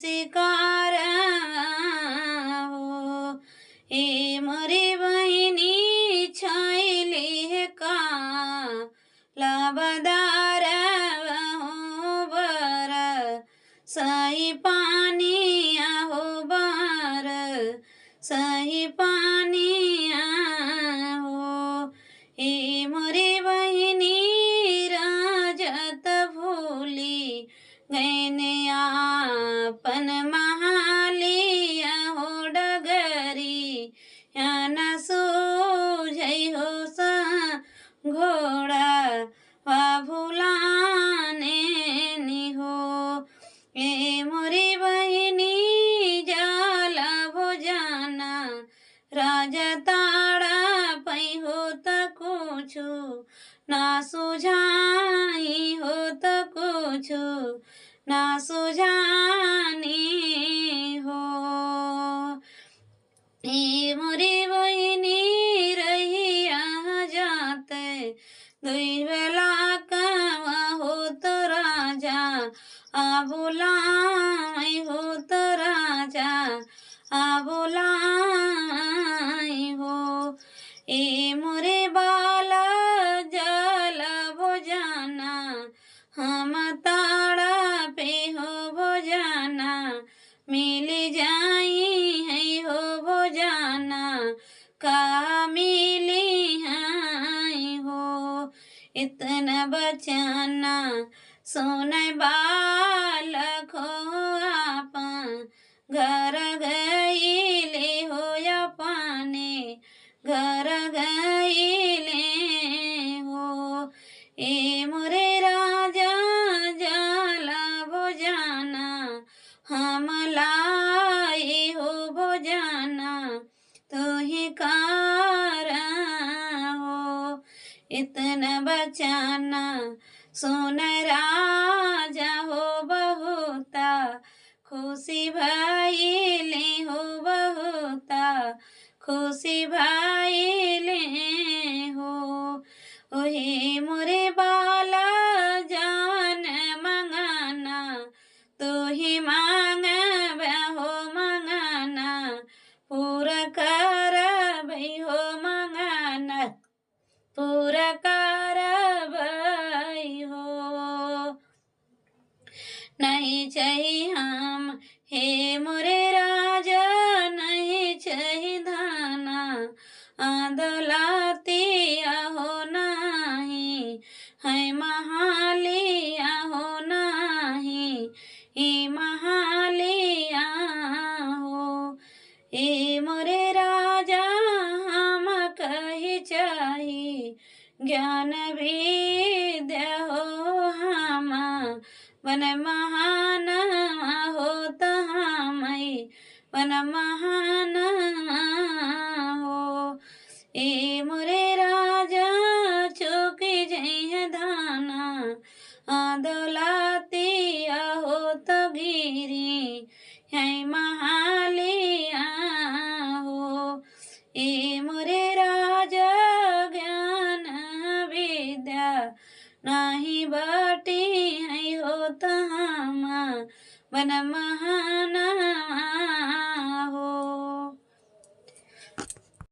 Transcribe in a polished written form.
शिकार हो। ए मोरी बहिनी छैली का लबदार हो बर सही पानी हो बर सही पानी हो। ए मोरी बहिनी राजत भूली गैने आपन महालिया हो डगरी या न सूझै हो सा घोड़ा वा भुलाने नि हो। ए मोरी बहिनी जाला भोजाना राजा ताड़ा पै हो त कुछु ना सुझाई हो त कुछु ना सुझानी हो। ए मोरी बहिनी रहिया जाते दुई बेला कवा हो तो राजा आ बुलाई हो तो राजा आ बुलाई हो। ए मोरे बाला जल भोजाना हम ताड़ा पे हो भोजाना मिल जाई है हो भोजाना का मिली है हो। इतना बचाना सोने बालक हो आपन घर गईले हो या पाने घर गईले हो। ए मोरे राजा जाला भोजाना हम लाई हो भोजाना तो ही कार हो। इतना बचाना सोन राजा हो बहुता खुशी भइले हो बहुता खुशी भइले हो। ओहे मोरे बाला जान मंगाना तो ही मांग हो मंगाना पूरा कर हो मंगाना पूरा कर हो। नहीं चाहिए हम हे मोरे राजा नहीं चाहिए धाना आदलातिया हो नहीं है महालिया हो नहीं ई महालिया हो। ए मोरे राजा हम कही चाही ज्ञान विद्या हो हम वन महान हो त हमई वन महान हो। ए मोरे राजा चौकी जय धाना आदौलतिया हो त गिरी है महालिया हो। ए मोरे राजा ज्ञान विद्या नाही बाटी है हो त हम वन